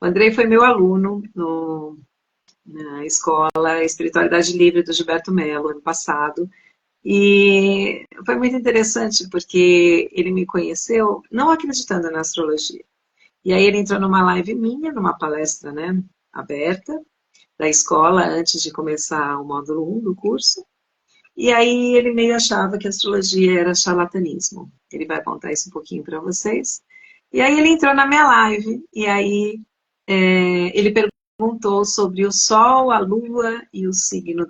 O Andrei foi meu aluno na escola Espiritualidade Livre do Gilberto Mello, ano passado. E foi muito interessante porque ele me conheceu não acreditando na astrologia. E aí ele entrou numa live minha, numa palestra, né, aberta da escola antes de começar o módulo 1 do curso. E aí ele meio achava que a astrologia era charlatanismo. Ele vai contar isso um pouquinho para vocês. E aí ele entrou na minha live e aí ele perguntou sobre o Sol, a Lua e o signo,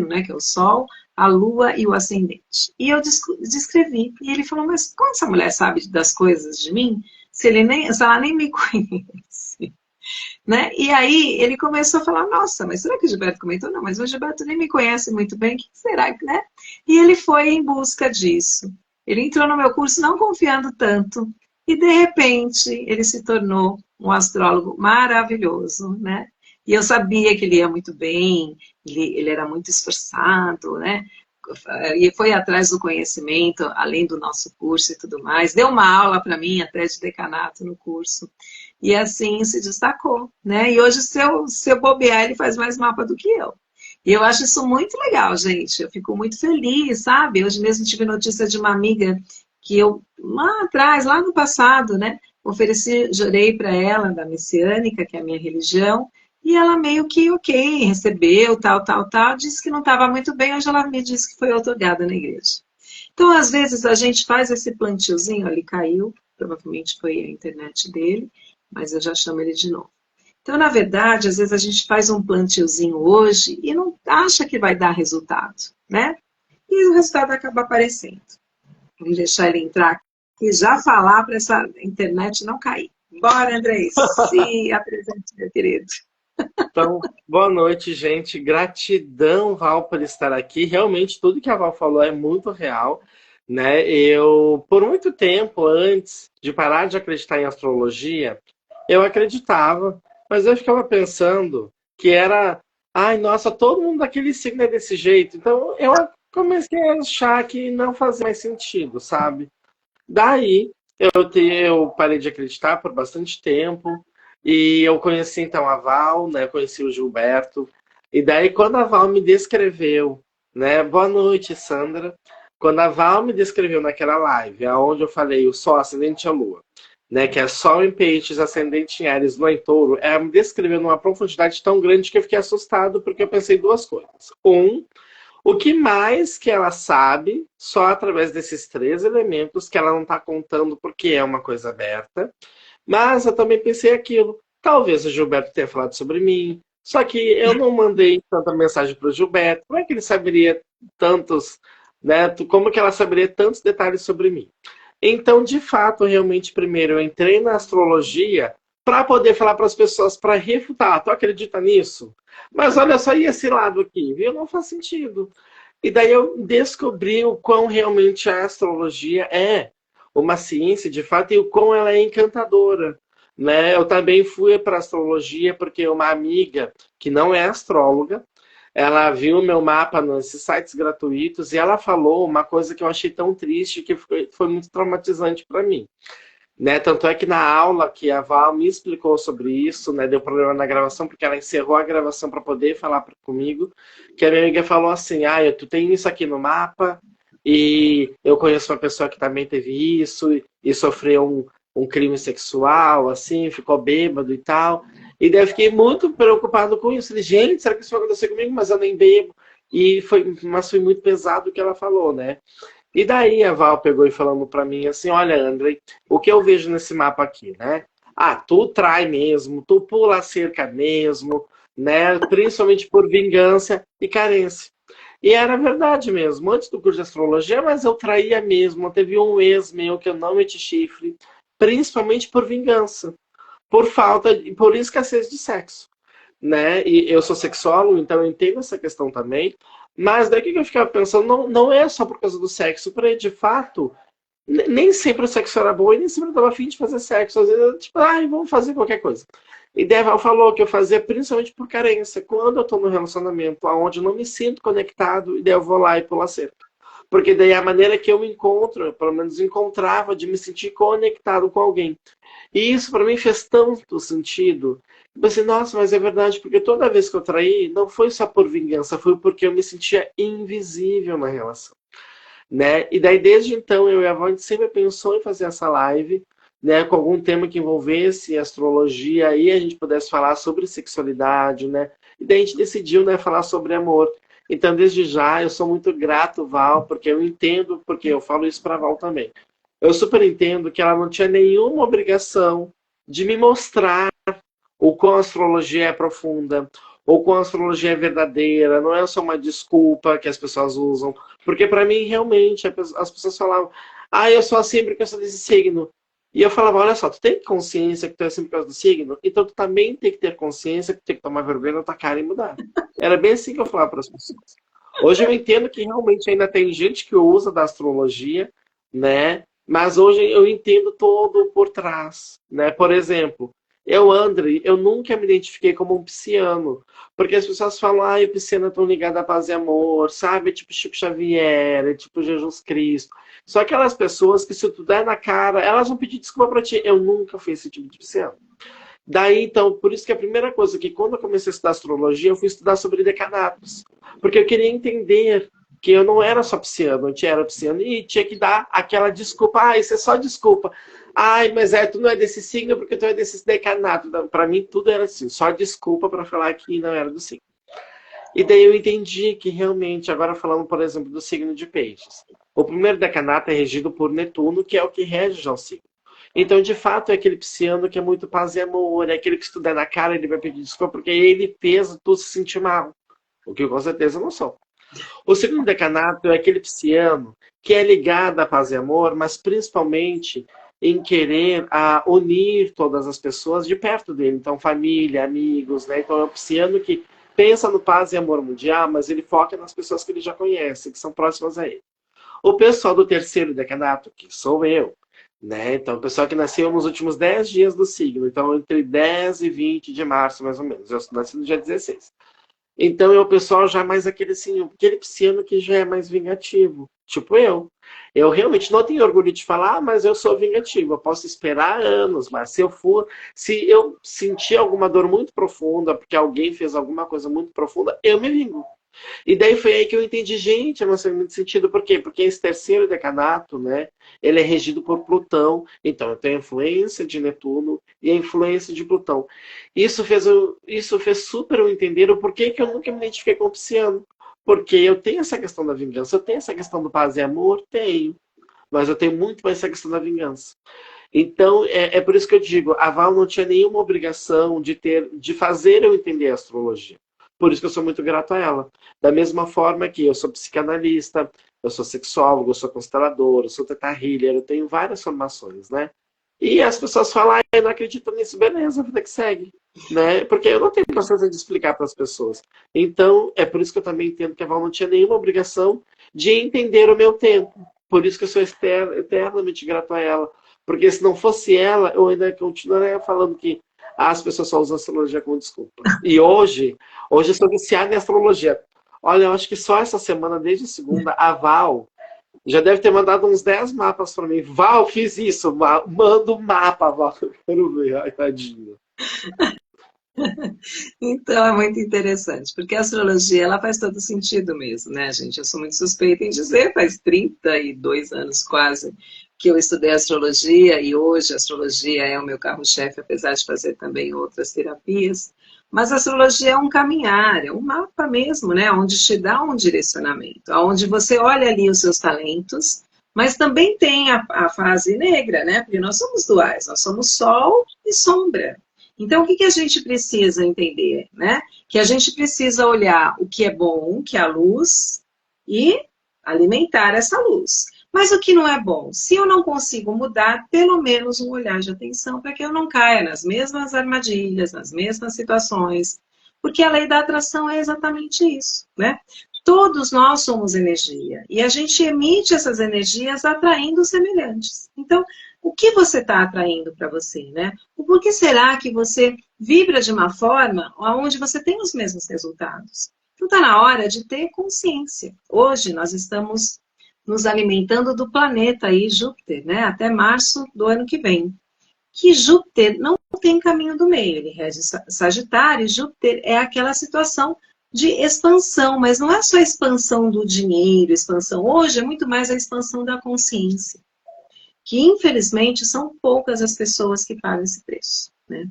né, que é o Sol, a Lua e o ascendente. E eu descrevi. E ele falou, mas como essa mulher sabe das coisas de mim se ela nem me conhece? Né? E aí ele começou a falar, nossa, mas será que o Gilberto comentou? Não, mas o Gilberto nem me conhece muito bem, o que será que, né? E ele foi em busca disso. Ele entrou no meu curso não confiando tanto, e de repente ele se tornou um astrólogo maravilhoso, né? E eu sabia que ele ia muito bem, ele era muito esforçado, né? E foi atrás do conhecimento, além do nosso curso e tudo mais. Deu uma aula para mim até de decanato no curso. E assim se destacou, né? E hoje, se eu bobear, ele faz mais mapa do que eu. E eu acho isso muito legal, gente. Eu fico muito feliz, sabe? Hoje mesmo tive notícia de uma amiga que eu, lá atrás, lá no passado, né? Ofereci, jurei para ela, da messiânica, que é a minha religião, e ela meio que, ok, recebeu, tal, tal, tal, disse que não estava muito bem, hoje ela me disse que foi otorgada na igreja. Então, às vezes, a gente faz esse plantiozinho, ali caiu, provavelmente foi a internet dele, mas eu já chamo ele de novo. Então, na verdade, às vezes a gente faz um plantiozinho hoje e não acha que vai dar resultado, né? E o resultado acaba aparecendo. Vamos deixar ele entrar aqui e já falar para essa internet não cair. Bora, Andrei, se apresente, meu querido. Então, boa noite, gente. Gratidão, Val, por estar aqui. Realmente, tudo que a Val falou é muito real, né? Eu, por muito tempo, antes de parar de acreditar em astrologia, eu acreditava, mas eu ficava pensando que era, ai, nossa, todo mundo daquele signo é desse jeito. Então, eu comecei a achar que não fazia mais sentido, sabe? Daí eu parei de acreditar por bastante tempo e eu conheci então a Val, né? Conheci o Gilberto. E daí quando a Val me descreveu, né? Boa noite, Sandra. Quando a Val me descreveu naquela live, aonde eu falei o Sol, ascendente e a Lua, né? Que é Sol em Peixes, ascendente em Áries, Lua em Touro, ela me descreveu numa profundidade tão grande que eu fiquei assustado porque eu pensei duas coisas. O que mais que ela sabe, só através desses três elementos, que ela não está contando porque é uma coisa aberta. Mas eu também pensei aquilo. Talvez o Gilberto tenha falado sobre mim. Só que eu não mandei tanta mensagem para o Gilberto. Como é que ele saberia tantos, né? Como que ela saberia tantos detalhes sobre mim? Então, de fato, realmente, primeiro eu entrei na astrologia para poder falar para as pessoas para refutar. Tu acredita nisso? Mas olha só, e esse lado aqui, viu? Não faz sentido. E daí eu descobri o quão realmente a astrologia é uma ciência de fato e o quão ela é encantadora. Né? Eu também fui para astrologia porque uma amiga que não é astróloga, ela viu meu mapa nesses sites gratuitos e ela falou uma coisa que eu achei tão triste que foi muito traumatizante para mim. Né? Tanto é que na aula que a Val me explicou sobre isso, né? Deu problema na gravação, porque ela encerrou a gravação para poder falar comigo, que a minha amiga falou assim, ah, tu tem isso aqui no mapa, e eu conheço uma pessoa que também teve isso, e sofreu um crime sexual, assim, ficou bêbado e tal. E daí eu fiquei muito preocupado com isso. Falei, gente, será que isso vai acontecer comigo? Mas eu nem bebo. Mas foi muito pesado o que ela falou, né? E daí a Val pegou e falando pra mim assim, olha, Andrei, o que eu vejo nesse mapa aqui, né? Ah, tu trai mesmo, tu pula a cerca mesmo, né? Principalmente por vingança e carência. E era verdade mesmo, antes do curso de astrologia, mas eu traía mesmo. Teve um ex meu que eu não meti chifre, principalmente por vingança, por falta, por escassez de sexo, né? E eu sou sexólogo, então eu entendo essa questão também. Mas daí o que eu ficava pensando, não é só por causa do sexo, porque de fato, nem sempre o sexo era bom e nem sempre eu estava afim de fazer sexo. Às vezes, eu, tipo, ai, vamos fazer qualquer coisa. E Deval falou que eu fazia principalmente por carência. Quando eu estou no relacionamento onde eu não me sinto conectado, e daí eu vou lá e pulo a cerca. Porque daí é a maneira que eu me encontro, pelo menos encontrava, de me sentir conectado com alguém. E isso para mim fez tanto sentido. Eu pensei, nossa, mas é verdade, porque toda vez que eu traí, não foi só por vingança, foi porque eu me sentia invisível na relação, né? E daí desde então eu e a Val, a gente sempre pensou em fazer essa live, né, com algum tema que envolvesse astrologia e a gente pudesse falar sobre sexualidade, né? E daí a gente decidiu, né, falar sobre amor. Então desde já eu sou muito grato, Val, porque eu entendo, porque eu falo isso para Val também. Eu super entendo que ela não tinha nenhuma obrigação de me mostrar o quão a astrologia é profunda, ou quão a astrologia é verdadeira, não é só uma desculpa que as pessoas usam. Porque para mim, realmente, as pessoas falavam, ah, eu sou assim porque eu sou desse signo. E eu falava, olha só, tu tem consciência que tu é assim por causa do signo? Então tu também tem que ter consciência que tu tem que tomar vergonha na tua cara e mudar. Era bem assim que eu falava para as pessoas. Hoje eu entendo que realmente ainda tem gente que usa da astrologia, né? Mas hoje eu entendo todo por trás, né? Por exemplo, eu, André, eu nunca me identifiquei como um pisciano, porque as pessoas falam, ah, o pisciano é tão ligado à paz e amor, sabe? É tipo Chico Xavier, é tipo Jesus Cristo. Só aquelas pessoas que se tu der na cara, elas vão pedir desculpa pra ti. Eu nunca fui esse tipo de pisciano. Daí, então, por isso que a primeira coisa que quando eu comecei a estudar astrologia, eu fui estudar sobre decanatos. Porque eu queria entender que eu não era só pisciano, eu era pisciano e tinha que dar aquela desculpa. Ah, isso é só desculpa. Ai, mas tu não é desse signo porque tu é desse decanato. Para mim, tudo era assim, só desculpa para falar que não era do signo. E daí eu entendi que realmente, agora falando, por exemplo, do signo de peixes. O primeiro decanato é regido por Netuno, que é o que rege já o signo. Então, de fato, é aquele pisciano que é muito paz e amor, é aquele que se tu der na cara, ele vai pedir desculpa, porque ele fez tu se sentir mal. O que eu com certeza não sou. O segundo decanato é aquele pisciano que é ligado à paz e amor, mas principalmente em querer unir todas as pessoas de perto dele. Então, família, amigos, né? Então, é o pisciano que pensa no paz e amor mundial, mas ele foca nas pessoas que ele já conhece, que são próximas a ele. O pessoal do terceiro decanato, que sou eu, né? Então, o pessoal que nasceu nos últimos 10 dias do signo, então entre 10 e 20 de março, mais ou menos. Eu nasci no dia 16. Então é o pessoal já mais aquele assim, aquele pisciano que já é mais vingativo. Tipo eu. Eu realmente não tenho orgulho de falar, mas eu sou vingativo. Eu posso esperar anos, mas se eu sentir alguma dor muito profunda, porque alguém fez alguma coisa muito profunda, eu me vingo. E daí foi aí que eu entendi, gente, não faz muito sentido. Por quê? Porque esse terceiro decanato, né, ele é regido por Plutão. Então, eu tenho a influência de Netuno e a influência de Plutão. Isso fez super eu entender o porquê que eu nunca me identifiquei com o pisciano. Porque eu tenho essa questão da vingança, eu tenho essa questão do paz e amor, tenho. Mas eu tenho muito mais essa questão da vingança. Então, é por isso que eu digo, a Val não tinha nenhuma obrigação de fazer eu entender a astrologia. Por isso que eu sou muito grato a ela. Da mesma forma que eu sou psicanalista, eu sou sexólogo, eu sou constelador, eu sou teta healer, eu tenho várias formações, né? E as pessoas falam, ah, eu não acredito nisso, beleza, vida que segue. Né? Porque eu não tenho paciência de explicar para as pessoas. Então, é por isso que eu também entendo que a Val não tinha nenhuma obrigação de entender o meu tempo. Por isso que eu sou eternamente grato a ela. Porque se não fosse ela, eu ainda continuaria falando que as pessoas só usam astrologia como desculpa. E hoje eu sou viciado em astrologia. Olha, eu acho que só essa semana, desde segunda, a Val já deve ter mandado uns 10 mapas para mim. Val, fiz isso. Manda um mapa, Val. Eu quero ver. Ai, tadinho. Então é muito interessante, porque a astrologia ela faz todo sentido mesmo, né, gente? Eu sou muito suspeita em dizer, faz 32 anos quase que eu estudei astrologia e hoje a astrologia é o meu carro-chefe, apesar de fazer também outras terapias. Mas a astrologia é um caminhar, é um mapa mesmo, né? Onde te dá um direcionamento, onde você olha ali os seus talentos, mas também tem a fase negra, né? Porque nós somos duais, nós somos sol e sombra. Então, o que a gente precisa entender, né? Que a gente precisa olhar o que é bom, que é a luz, e alimentar essa luz. Mas o que não é bom? Se eu não consigo mudar, pelo menos um olhar de atenção para que eu não caia nas mesmas armadilhas, nas mesmas situações. Porque a lei da atração é exatamente isso, né? Todos nós somos energia. E a gente emite essas energias atraindo os semelhantes. Então, o que você está atraindo para você, né? O porquê será que você vibra de uma forma onde você tem os mesmos resultados? Então, está na hora de ter consciência. Hoje, nós estamos nos alimentando do planeta aí, Júpiter, né? Até março do ano que vem. Que Júpiter não tem caminho do meio, ele rege Sagitário, e Júpiter é aquela situação de expansão, mas não é só a expansão do dinheiro, expansão hoje é muito mais a expansão da consciência, que infelizmente são poucas as pessoas que pagam esse preço, né?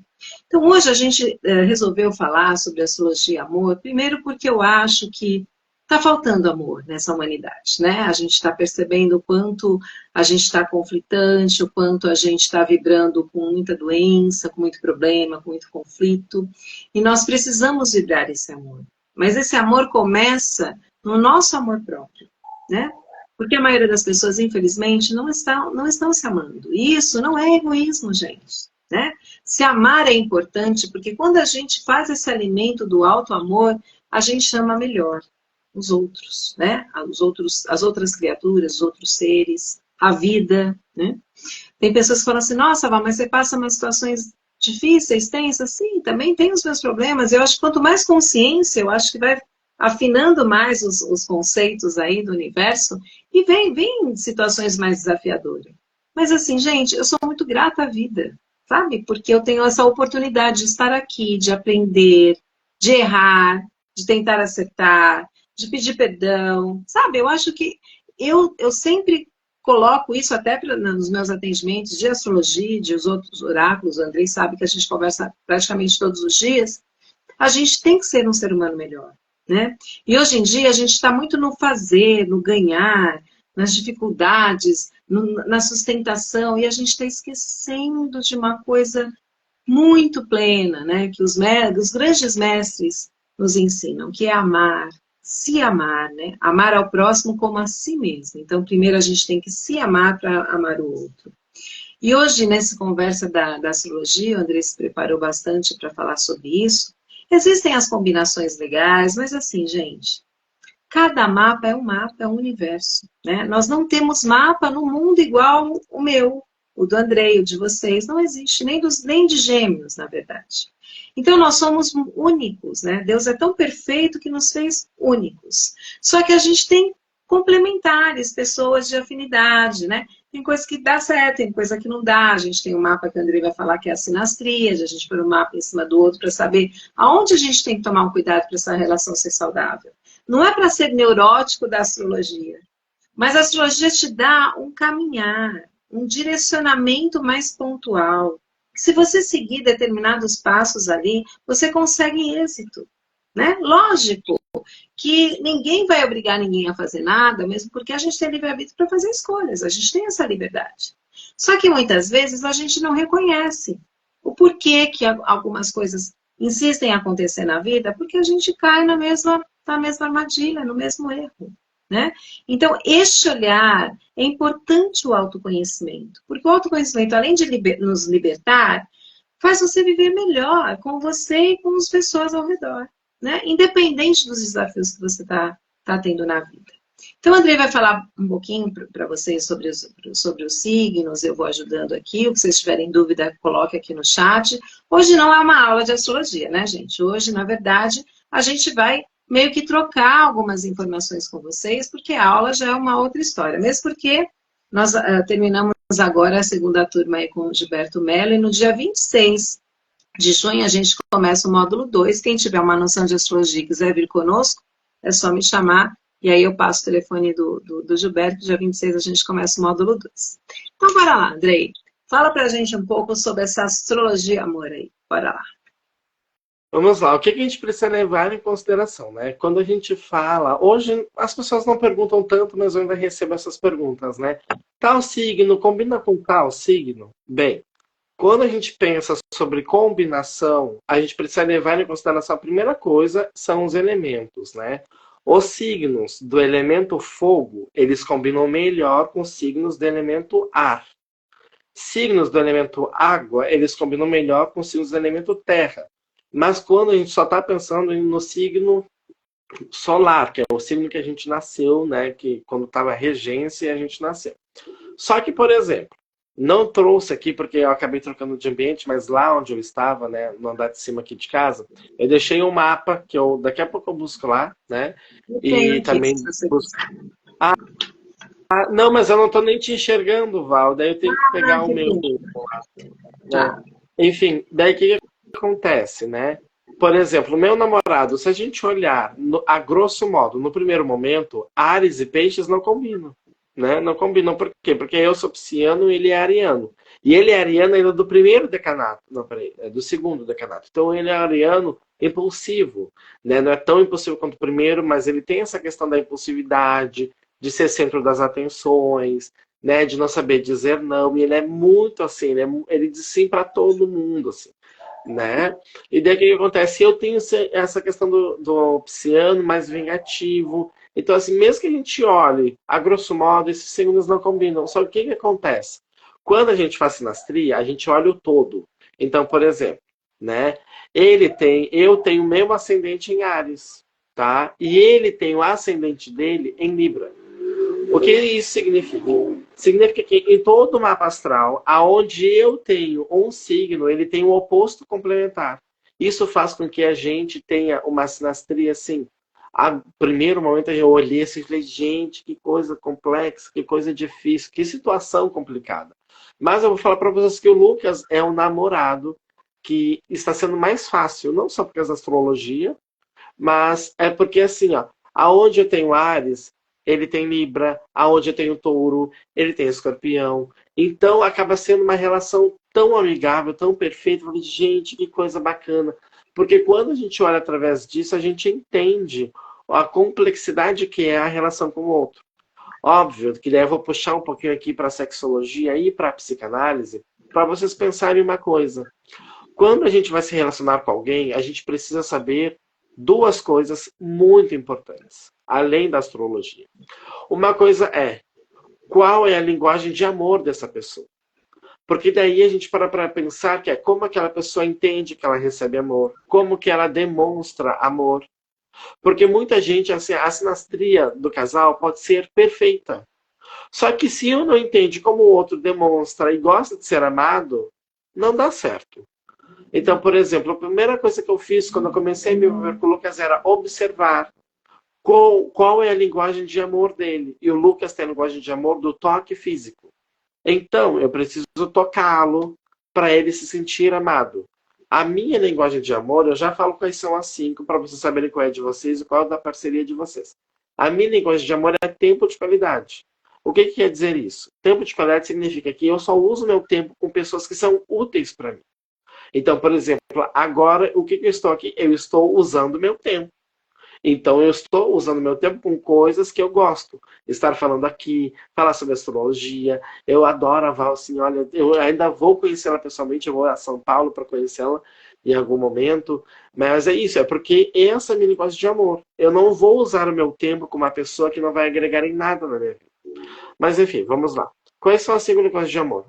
Então hoje a gente resolveu falar sobre astrologia e amor, primeiro porque eu acho que está faltando amor nessa humanidade, né? A gente está percebendo o quanto a gente está conflitante, o quanto a gente está vibrando com muita doença, com muito problema, com muito conflito, e nós precisamos vibrar esse amor. Mas esse amor começa no nosso amor próprio, né? Porque a maioria das pessoas, infelizmente, não estão se amando. E isso não é egoísmo, gente, né? Se amar é importante, porque quando a gente faz esse alimento do alto amor, a gente ama melhor os outros, né? As outras criaturas, os outros seres, a vida, né? Tem pessoas que falam assim, nossa, Val, mas você passa umas situações difíceis, tensas? Sim, também tem os meus problemas. Eu acho que quanto mais consciência, eu acho que vai afinando mais os conceitos aí do universo e vem situações mais desafiadoras. Mas assim, gente, eu sou muito grata à vida, sabe? Porque eu tenho essa oportunidade de estar aqui, de aprender, de errar, de tentar acertar, de pedir perdão, sabe? Eu acho que eu sempre coloco isso até nos meus atendimentos de astrologia, de os outros oráculos, o Andrei sabe que a gente conversa praticamente todos os dias, a gente tem que ser um ser humano melhor, né? E hoje em dia a gente está muito no fazer, no ganhar, nas dificuldades, na sustentação, e a gente está esquecendo de uma coisa muito plena, né? Que os grandes mestres nos ensinam, que é amar, se amar, né? Amar ao próximo como a si mesmo. Então, primeiro a gente tem que se amar para amar o outro. E hoje, nessa conversa da astrologia, o André se preparou bastante para falar sobre isso. Existem as combinações legais, mas assim, gente, cada mapa, é um universo, né? Nós não temos mapa no mundo igual o meu, o do Andrei, o de vocês, não existe, nem de gêmeos, na verdade. Então, nós somos únicos, né? Deus é tão perfeito que nos fez únicos. Só que a gente tem complementares, pessoas de afinidade, né? Tem coisa que dá certo, tem coisa que não dá. A gente tem um mapa que o Andrei vai falar que é a sinastria, a gente põe um mapa em cima do outro para saber aonde a gente tem que tomar um cuidado para essa relação ser saudável. Não é para ser neurótico da astrologia, mas a astrologia te dá um caminhar, um direcionamento mais pontual. Se você seguir determinados passos ali, você consegue êxito, né? Lógico que ninguém vai obrigar ninguém a fazer nada, mesmo porque a gente tem livre-arbítrio para fazer escolhas, a gente tem essa liberdade. Só que muitas vezes a gente não reconhece o porquê que algumas coisas insistem em acontecer na vida, porque a gente cai na mesma armadilha, no mesmo erro, né? Então, este olhar, é importante o autoconhecimento, porque o autoconhecimento, além de nos libertar, faz você viver melhor com você e com as pessoas ao redor, né? Independente dos desafios que você tá tendo na vida. Então, o Andrei vai falar um pouquinho para vocês sobre os signos, eu vou ajudando aqui. O que vocês tiverem dúvida, coloque aqui no chat. Hoje não é uma aula de astrologia, né, gente? Hoje, na verdade, a gente vai meio que trocar algumas informações com vocês, porque a aula já é uma outra história. Mesmo porque nós terminamos agora a segunda turma aí com o Gilberto Mello, e no dia 26 de junho a gente começa o módulo 2. Quem tiver uma noção de astrologia e quiser vir conosco, é só me chamar. E aí eu passo o telefone do Gilberto, dia 26 a gente começa o módulo 2. Então, bora lá, Andrei. Fala pra gente um pouco sobre essa astrologia amor aí. Bora lá. Vamos lá, o que a gente precisa levar em consideração, né? Quando a gente fala, hoje as pessoas não perguntam tanto, mas eu ainda recebo essas perguntas, né? Tal signo combina com tal signo? Bem, quando a gente pensa sobre combinação, a gente precisa levar em consideração a primeira coisa, são os elementos, né? Os signos do elemento fogo, eles combinam melhor com os signos do elemento ar. Signos do elemento água, eles combinam melhor com os signos do elemento terra. Mas quando a gente só está pensando no signo solar, que é o signo que a gente nasceu, né? Que quando estava regência a gente nasceu. Só que, por exemplo, não trouxe aqui porque eu acabei trocando de ambiente, mas lá onde eu estava, né, no andar de cima aqui de casa, eu deixei um mapa que daqui a pouco eu busco lá, né? E também busco. Ah, não, mas eu não tô nem te enxergando, Val. Daí eu tenho que Ah, pegar o que meu, pena. né? Tá. Enfim, daí o que que acontece, né? Por exemplo, o meu namorado, se a gente olhar a grosso modo, no primeiro momento, Áries e Peixes não combinam, né? Não combinam por quê? Porque eu sou pisciano e ele é ariano. E ele é ariano ainda do primeiro decanato. Não, peraí, é do segundo decanato. Então ele é ariano impulsivo, né? Não é tão impulsivo quanto o primeiro, mas ele tem essa questão da impulsividade, de ser centro das atenções, né, de não saber dizer não, e ele é muito assim, ele diz sim para todo mundo, assim, né? E daí o que acontece? Eu tenho essa questão do pisciano mais vingativo, então assim, mesmo que a gente olhe, a grosso modo, esses signos não combinam, só que o que que acontece? Quando a gente faz sinastria, a gente olha o todo. Então, por exemplo, né, eu tenho o meu ascendente em Áries, tá? E ele tem o ascendente dele em Libra. O que isso significa? Significa que em todo o mapa astral, aonde eu tenho um signo, ele tem um oposto complementar. Isso faz com que a gente tenha uma sinastria assim. A primeiro momento eu olhei assim e falei, gente, que coisa complexa, que coisa difícil, que situação complicada. Mas eu vou falar para vocês que o Lucas é um namorado que está sendo mais fácil, não só por causa da astrologia, mas é porque assim, ó, aonde eu tenho Áries, ele tem Libra, aonde eu tenho Touro, ele tem Escorpião. Então acaba sendo uma relação tão amigável, tão perfeita. Eu falei, gente, que coisa bacana. Porque quando a gente olha através disso, a gente entende a complexidade que é a relação com o outro. Óbvio que daí eu vou puxar um pouquinho aqui para a sexologia e para a psicanálise, para vocês pensarem uma coisa. Quando a gente vai se relacionar com alguém, a gente precisa saber duas coisas muito importantes, além da astrologia. Uma coisa é qual é a linguagem de amor dessa pessoa. Porque daí a gente para pensar que é como aquela pessoa entende que ela recebe amor, como que ela demonstra amor. Porque muita gente, assim, a sinastria do casal pode ser perfeita. Só que se um não entende como o outro demonstra e gosta de ser amado, não dá certo. Então, por exemplo, a primeira coisa que eu fiz quando eu comecei a me envolver com o Lucas era observar qual é a linguagem de amor dele. E o Lucas tem a linguagem de amor do toque físico. Então, eu preciso tocá-lo para ele se sentir amado. A minha linguagem de amor, eu já falo quais são as cinco, para vocês saberem qual é de vocês e qual é da parceria de vocês. A minha linguagem de amor é tempo de qualidade. O que, que quer dizer isso? Tempo de qualidade significa que eu só uso meu tempo com pessoas que são úteis para mim. Então, por exemplo, agora o que, que eu estou aqui? Eu estou usando meu tempo. Então, eu estou usando meu tempo com coisas que eu gosto. Estar falando aqui, falar sobre astrologia. Eu adoro a Val, assim, olha, eu ainda vou conhecê-la pessoalmente, eu vou a São Paulo para conhecê-la em algum momento. Mas é isso, é porque essa é a minha linguagem de amor. Eu não vou usar o meu tempo com uma pessoa que não vai agregar em nada na minha vida. Mas enfim, vamos lá. Quais são as cinco linguagens de amor?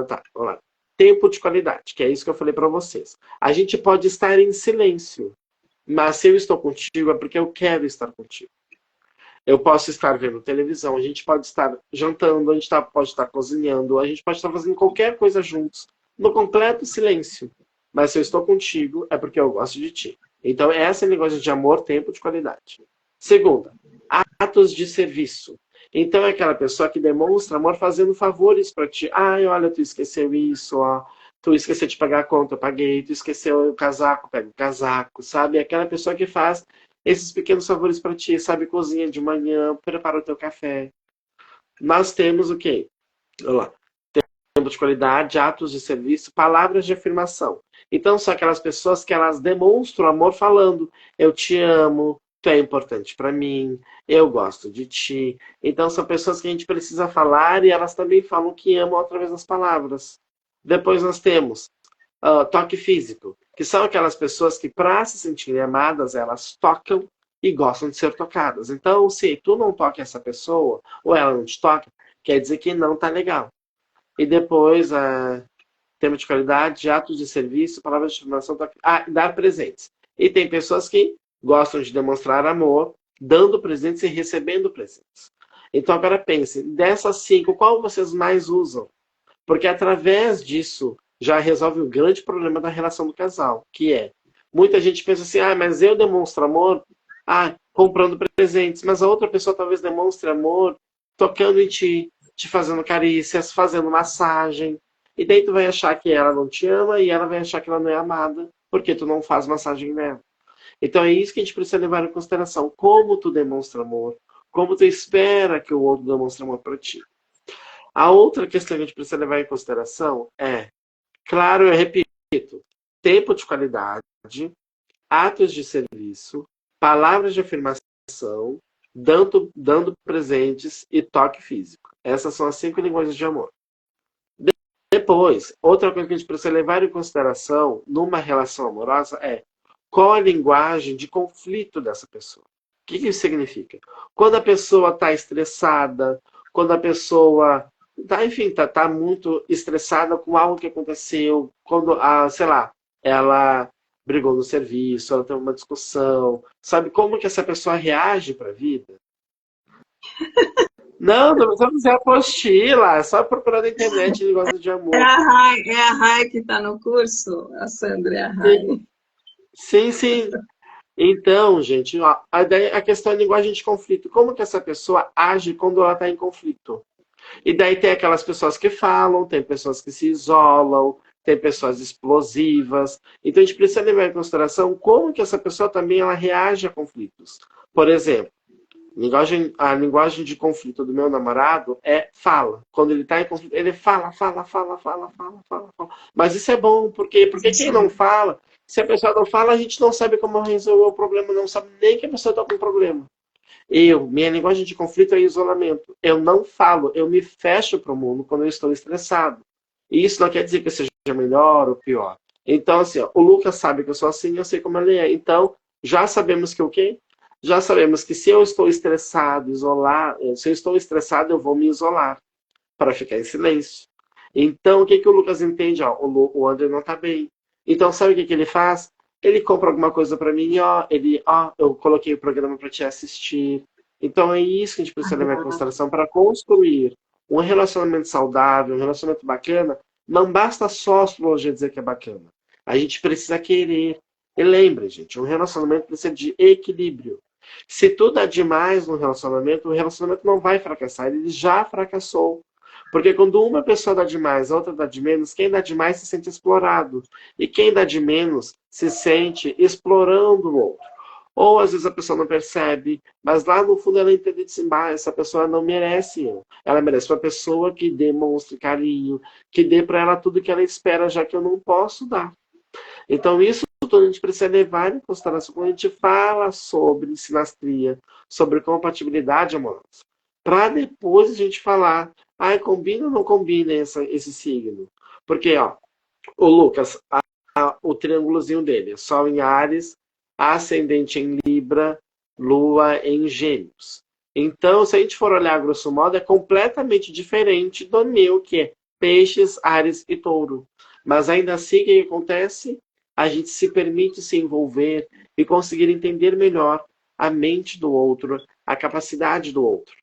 Tá, vamos lá. Tempo de qualidade, que é isso que eu falei para vocês. A gente pode estar em silêncio, mas se eu estou contigo é porque eu quero estar contigo. Eu posso estar vendo televisão, a gente pode estar jantando, pode estar cozinhando, a gente pode estar fazendo qualquer coisa juntos, no completo silêncio. Mas se eu estou contigo é porque eu gosto de ti. Então essa é a linguagem de amor, tempo de qualidade. Segunda, atos de serviço. Então é aquela pessoa que demonstra amor fazendo favores para ti. Ai, olha, tu esqueceu isso, ó. Tu esqueceu de pagar a conta, eu paguei. Tu esqueceu o casaco, pega o casaco, sabe? É aquela pessoa que faz esses pequenos favores para ti, sabe? Cozinha de manhã, prepara o teu café. Nós temos o quê? Olha lá. Tempo de qualidade, atos de serviço, palavras de afirmação. Então são aquelas pessoas que elas demonstram amor falando: eu te amo, tu é importante para mim, eu gosto de ti. Então são pessoas que a gente precisa falar e elas também falam que amam através das palavras. Depois nós temos toque físico, que são aquelas pessoas que, para se sentirem amadas, elas tocam e gostam de ser tocadas. Então, se tu não toca essa pessoa, ou ela não te toca, quer dizer que não tá legal. E depois, tema de qualidade, atos de serviço, palavras de afirmação, dar presentes. E tem pessoas que gostam de demonstrar amor, dando presentes e recebendo presentes. Então agora pense, dessas cinco, qual vocês mais usam? Porque através disso já resolve o grande problema da relação do casal, que é, muita gente pensa assim, mas eu demonstro amor, comprando presentes, mas a outra pessoa talvez demonstre amor tocando em ti, te fazendo carícias, fazendo massagem. E daí tu vai achar que ela não te ama e ela vai achar que ela não é amada, porque tu não faz massagem nela. Então é isso que a gente precisa levar em consideração. Como tu demonstra amor, como tu espera que o outro demonstre amor para ti. A outra questão que a gente precisa levar em consideração é, claro, eu repito, tempo de qualidade, atos de serviço, palavras de afirmação, dando presentes e toque físico. Essas são as 5 linguagens de amor. Depois, outra coisa que a gente precisa levar em consideração numa relação amorosa é qual a linguagem de conflito dessa pessoa. O que isso significa? Quando a pessoa está estressada, quando a pessoa tá muito estressada com algo que aconteceu, quando, sei lá, ela brigou no serviço, ela teve uma discussão, sabe como que essa pessoa reage para a vida? Não precisa fazer apostila, é só procurar na internet linguagem de amor. É a Rai que está no curso? A Sandra é a Rai. Sim, sim. Então, gente, ó, a questão é linguagem de conflito. Como que essa pessoa age quando ela está em conflito? E daí tem aquelas pessoas que falam, tem pessoas que se isolam, tem pessoas explosivas. Então a gente precisa levar em consideração como que essa pessoa também ela reage a conflitos. Por exemplo, a linguagem de conflito do meu namorado é fala. Quando ele está em conflito, ele fala. Mas isso é bom, porque quem não fala, se a pessoa não fala, a gente não sabe como resolver o problema, não sabe nem que a pessoa está com problema. Minha linguagem de conflito é isolamento. Eu não falo, eu me fecho para o mundo quando eu estou estressado. E isso não quer dizer que eu seja melhor ou pior. Então, assim, ó, o Lucas sabe que eu sou assim, eu sei como ele é. Então, já sabemos que o quê? Já sabemos que se eu estou estressado, se eu estou estressado, eu vou me isolar para ficar em silêncio. Então, o que o Lucas entende? Ó, o André não está bem. Então, sabe o que ele faz? Ele compra alguma coisa para mim, eu coloquei o programa para te assistir. Então é isso que a gente precisa levar em consideração para construir um relacionamento saudável, um relacionamento bacana. Não basta só a astrologia dizer que é bacana. A gente precisa querer. E lembre, gente, um relacionamento precisa de equilíbrio. Se tu dá demais no relacionamento, o relacionamento não vai fracassar. Ele já fracassou. Porque quando uma pessoa dá demais, a outra dá de menos, quem dá demais se sente explorado. E quem dá de menos se sente explorando o outro. Ou às vezes a pessoa não percebe, mas lá no fundo ela entende assim, essa pessoa não merece eu. Ela merece uma pessoa que demonstre carinho, que dê para ela tudo que ela espera, já que eu não posso dar. Então isso tudo a gente precisa levar em consideração quando a gente fala sobre sinastria, sobre compatibilidade amorosa. Para depois a gente falar, combina ou não combina esse signo? Porque, ó, o Lucas, o triângulozinho dele, Sol em Áries, ascendente em Libra, Lua em Gêmeos. Então, se a gente for olhar grosso modo, é completamente diferente do meu, que é Peixes, Áries e Touro. Mas ainda assim, o que acontece? A gente se permite se envolver e conseguir entender melhor a mente do outro, a capacidade do outro.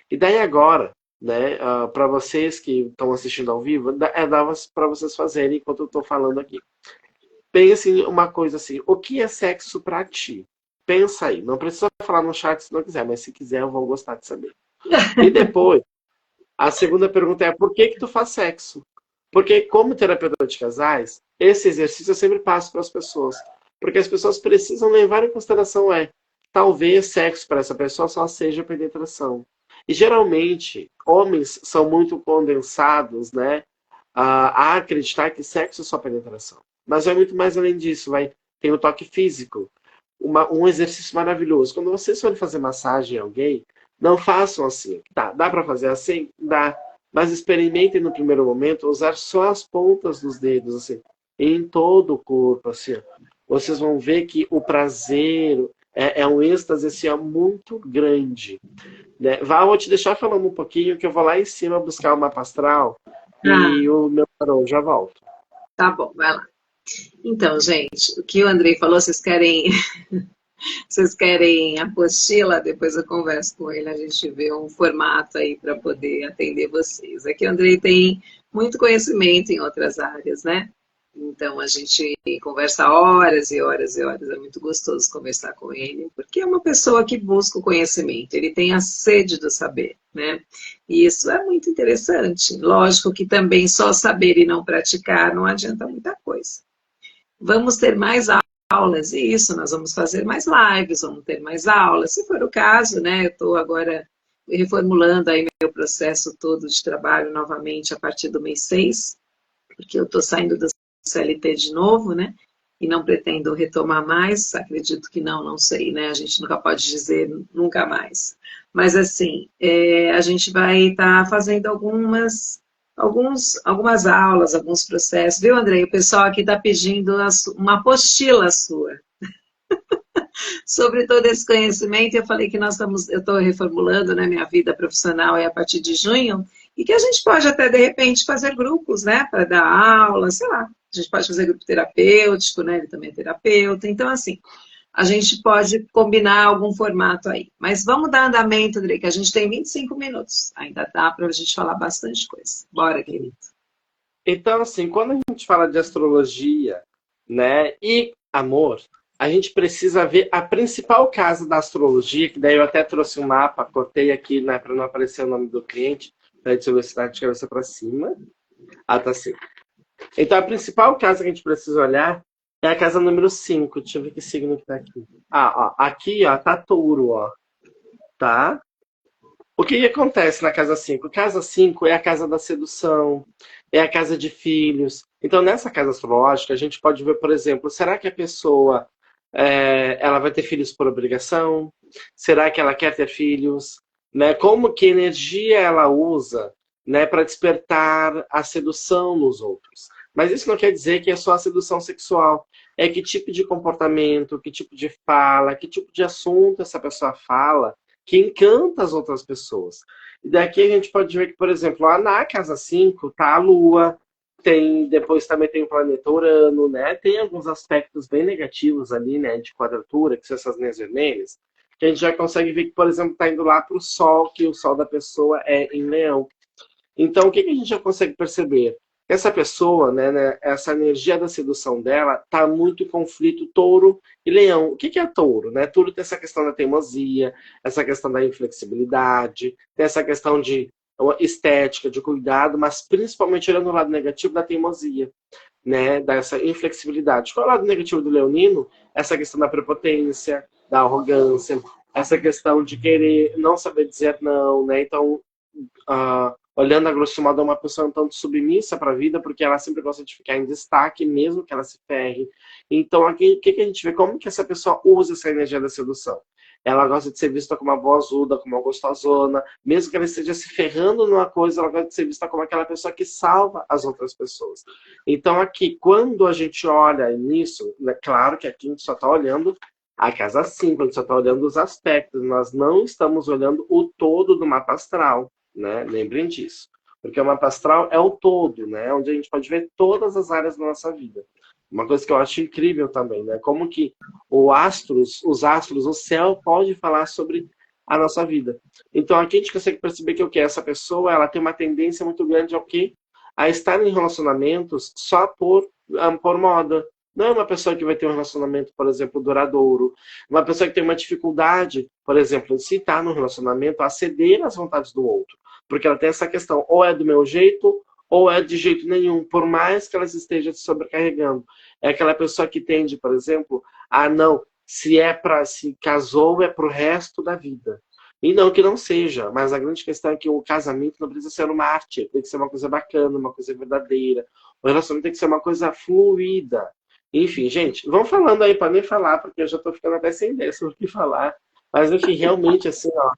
E daí agora, né, para vocês que estão assistindo ao vivo, dá para vocês fazerem enquanto eu estou falando aqui. Pense uma coisa assim, o que é sexo para ti? Pensa aí, não precisa falar no chat se não quiser, mas se quiser eu vou gostar de saber. E depois, a segunda pergunta é, por que tu faz sexo? Porque como terapeuta de casais, esse exercício eu sempre passo para as pessoas. Porque as pessoas precisam levar em consideração talvez sexo para essa pessoa só seja penetração. E geralmente, homens são muito condensados, né, a acreditar que sexo é só penetração. Mas vai muito mais além disso, tem o toque físico. Um exercício maravilhoso. Quando vocês forem fazer massagem em alguém, não façam assim. Tá, dá para fazer assim? Dá. Mas experimentem no primeiro momento usar só as pontas dos dedos, assim, em todo o corpo, assim. Vocês vão ver que o prazer é um êxtase assim, muito grande. Né? Val, vou te deixar falando um pouquinho, que eu vou lá em cima buscar o mapa astral e o meu tarô já volto. Tá bom, vai lá. Então, gente, o que o Andrei falou, vocês querem apostila? Depois eu converso com ele, a gente vê um formato aí para poder atender vocês. Aqui o Andrei tem muito conhecimento em outras áreas, né? Então a gente conversa horas e horas e horas. É muito gostoso conversar com ele, porque é uma pessoa que busca o conhecimento, ele tem a sede do saber, né? E isso é muito interessante. Lógico que também só saber e não praticar não adianta muita coisa. Vamos ter mais aulas, e isso, nós vamos fazer mais lives, vamos ter mais aulas, se for o caso, né? Eu estou agora reformulando aí meu processo todo de trabalho novamente a partir do mês 6, porque eu estou saindo do CLT de novo, né? E não pretendo retomar mais, acredito que não, não sei, né? A gente nunca pode dizer nunca mais. Mas, assim, a gente vai estar fazendo algumas aulas, alguns processos. Viu, Andrei? O pessoal aqui está pedindo uma apostila sua sobre todo esse conhecimento. Eu falei que eu estou reformulando, né, minha vida profissional a partir de junho, e que a gente pode até, de repente, fazer grupos, né, para dar aula, sei lá. A gente pode fazer grupo terapêutico, né, ele também é terapeuta. Então, assim, a gente pode combinar algum formato aí. Mas vamos dar andamento, Andrei, que a gente tem 25 minutos. Ainda dá para a gente falar bastante coisa. Bora, querido. Então, assim, quando a gente fala de astrologia, né, e amor, a gente precisa ver a principal casa da astrologia, que daí eu até trouxe um mapa, cortei aqui, né, para não aparecer o nome do cliente, para de velocidade de cabeça para cima. Ah, tá sim. Então, a principal casa que a gente precisa olhar é a casa número 5. Deixa eu ver que signo que tá aqui. Ah, ó, aqui, ó, tá touro, ó, tá? O que que acontece na casa 5? Casa 5 é a casa da sedução, é a casa de filhos. Então, nessa casa astrológica, a gente pode ver, por exemplo, será que a pessoa ela vai ter filhos por obrigação? Será que ela quer ter filhos? Né? Como que energia ela usa, né, para despertar a sedução nos outros? Mas isso não quer dizer que é só a sedução sexual. É que tipo de comportamento, que tipo de fala, que tipo de assunto essa pessoa fala que encanta as outras pessoas. E daqui a gente pode ver que, por exemplo, lá na casa 5 tá a Lua, depois também tem o planeta Urano, né? Tem alguns aspectos bem negativos ali, né, de quadratura, que são essas linhas vermelhas, que a gente já consegue ver que, por exemplo, está indo lá para o Sol, que o Sol da pessoa é em Leão. Então, o que que a gente já consegue perceber? Essa pessoa, né, essa energia da sedução dela está muito em conflito touro e leão. O que que é touro? Né? Touro tem essa questão da teimosia, essa questão da inflexibilidade, tem essa questão de estética, de cuidado, mas principalmente olhando o lado negativo da teimosia, né, dessa inflexibilidade. Qual é o lado negativo do leonino? Essa questão da prepotência, da arrogância, essa questão de querer não saber dizer não, né? Então, olhando a grosso modo, é uma pessoa um tanto submissa para a vida, porque ela sempre gosta de ficar em destaque, mesmo que ela se ferre. Então, aqui, o que que a gente vê? Como que essa pessoa usa essa energia da sedução? Ela gosta de ser vista como uma boazuda, como uma gostosona, mesmo que ela esteja se ferrando numa coisa, ela gosta de ser vista como aquela pessoa que salva as outras pessoas. Então, aqui, quando a gente olha nisso, é claro que aqui a gente só está olhando a casa 5, a gente só está olhando os aspectos, nós não estamos olhando o todo do mapa astral, né? Lembrem disso. Porque o mapa astral é o todo, né? Onde a gente pode ver todas as áreas da nossa vida. Uma coisa que eu acho incrível também, né? Como que os astros, o céu pode falar sobre a nossa vida. Então aqui a gente consegue perceber que o que essa pessoa, ela tem uma tendência muito grande ao quê? A estar em relacionamentos só por moda. Não é uma pessoa que vai ter um relacionamento, por exemplo, duradouro. Uma pessoa que tem uma dificuldade, por exemplo, se está no relacionamento, a ceder às vontades do outro. Porque ela tem essa questão, ou é do meu jeito, ou é de jeito nenhum, por mais que ela esteja se sobrecarregando. É aquela pessoa que tende, por exemplo, a não, se casou é para o resto da vida. E não que não seja, mas a grande questão é que o casamento não precisa ser uma arte, tem que ser uma coisa bacana, uma coisa verdadeira. O relacionamento tem que ser uma coisa fluida. Enfim, gente, vão falando aí para nem falar, porque eu já estou ficando até sem ideia sobre o que falar. Mas, enfim, realmente, assim, ó,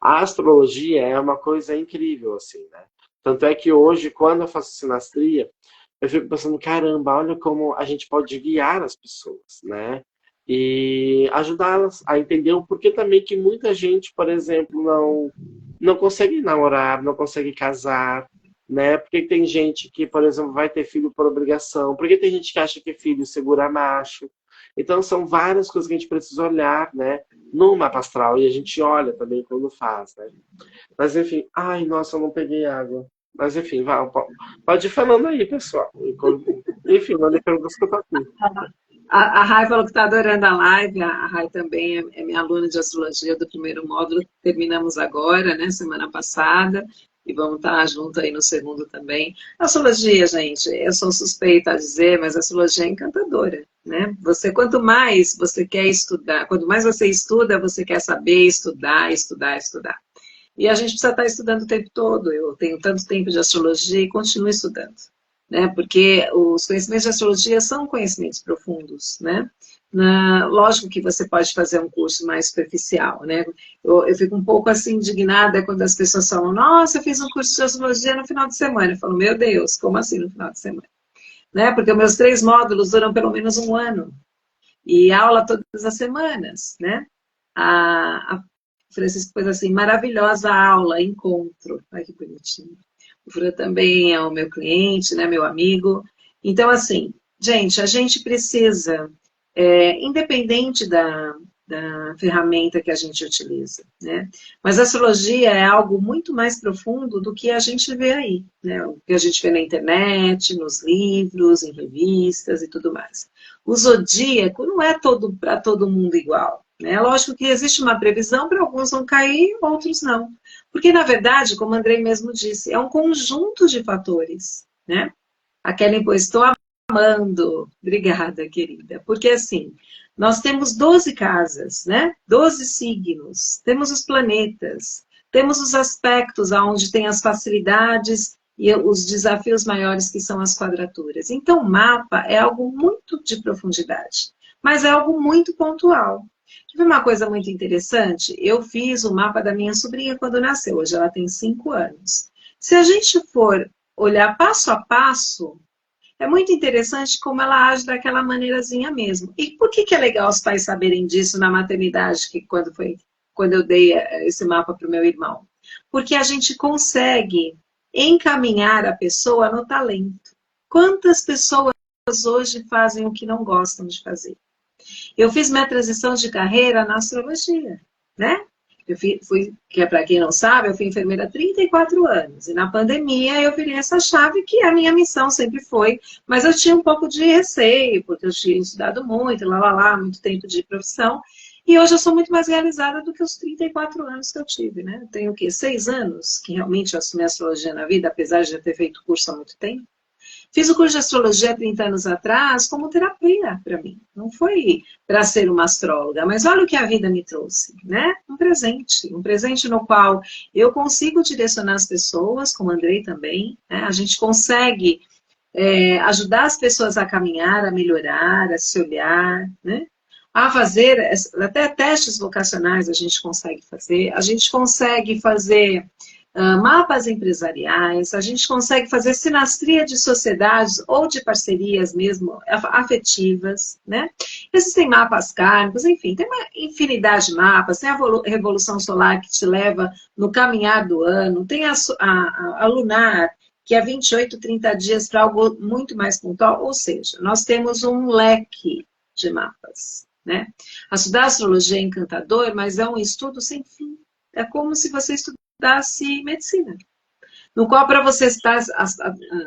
a astrologia é uma coisa incrível, assim, né? Tanto é que hoje, quando eu faço sinastria, eu fico pensando, caramba, olha como a gente pode guiar as pessoas, né? E ajudá-las a entender o porquê também que muita gente, por exemplo, não consegue namorar, não consegue casar, né? Porque tem gente que, por exemplo, vai ter filho por obrigação, porque tem gente que acha que filho segura macho. Então, são várias coisas que a gente precisa olhar, né? No mapa astral, e a gente olha também quando faz, né? Mas, enfim, ai, nossa, eu não peguei água. Mas enfim, pode ir falando aí, pessoal. Enfim, mandei perguntas que eu tô aqui. A Rai falou que está adorando a live. A Rai também é minha aluna de astrologia do primeiro módulo. Terminamos agora, né, semana passada. E vamos estar junto aí no segundo também. A astrologia, gente, eu sou suspeita a dizer, mas a astrologia é encantadora, né? Quanto mais você quer estudar, quanto mais você estuda, você quer saber estudar, estudar, estudar. E a gente precisa estar estudando o tempo todo. Eu tenho tanto tempo de astrologia e continuo estudando, né? Porque os conhecimentos de astrologia são conhecimentos profundos, né? Lógico que você pode fazer um curso mais superficial, né? Eu fico um pouco assim indignada quando as pessoas falam, nossa, eu fiz um curso de astrologia no final de semana. Eu falo, meu Deus, como assim no final de semana? Né? Porque os meus 3 módulos duram pelo menos um ano. E aula todas as semanas, né? A Francisco pôs assim, maravilhosa aula, encontro. Ai, que bonitinho. O Fran também é o meu cliente, né, meu amigo. Então, assim, gente, a gente precisa, independente da ferramenta que a gente utiliza, né? Mas a astrologia é algo muito mais profundo do que a gente vê aí, né? O que a gente vê na internet, nos livros, em revistas e tudo mais. O zodíaco não é para todo mundo igual, né? Lógico que existe uma previsão, para alguns vão cair, outros não. Porque, na verdade, como o Andrei mesmo disse, é um conjunto de fatores, né? A Kelly, pois, estou amando. Obrigada, querida. Porque, assim, nós temos 12 casas, né? 12 signos, temos os planetas, temos os aspectos onde tem as facilidades e os desafios maiores que são as quadraturas. Então, o mapa é algo muito de profundidade, mas é algo muito pontual. Tive uma coisa muito interessante, eu fiz o mapa da minha sobrinha quando nasceu, hoje ela tem 5 anos. Se a gente for olhar passo a passo, é muito interessante como ela age daquela maneirazinha mesmo. E por que é legal os pais saberem disso na maternidade, que quando eu dei esse mapa para o meu irmão? Porque a gente consegue encaminhar a pessoa no talento. Quantas pessoas hoje fazem o que não gostam de fazer? Eu fiz minha transição de carreira na astrologia, né? Que é para quem não sabe, eu fui enfermeira há 34 anos. E na pandemia eu virei essa chave, que a minha missão sempre foi. Mas eu tinha um pouco de receio, porque eu tinha estudado muito, muito tempo de profissão. E hoje eu sou muito mais realizada do que os 34 anos que eu tive, né? Eu tenho o quê? 6 anos que realmente eu assumi a astrologia na vida, apesar de já ter feito curso há muito tempo. Fiz o curso de astrologia 30 anos atrás como terapia para mim. Não foi para ser uma astróloga, mas olha o que a vida me trouxe, né? Um presente no qual eu consigo direcionar as pessoas, como Andrei também, né? A gente consegue ajudar as pessoas a caminhar, a melhorar, a se olhar, né? A fazer, até testes vocacionais a gente consegue fazer mapas empresariais, a gente consegue fazer sinastria de sociedades ou de parcerias mesmo afetivas, né? Existem mapas kármicos, enfim, tem uma infinidade de mapas, tem a revolução solar que te leva no caminhar do ano, tem a lunar, que é 28, 30 dias para algo muito mais pontual, ou seja, nós temos um leque de mapas, né? Estudar astrologia é encantador, mas é um estudo sem fim. É como se você estudasse medicina, no qual, para você estar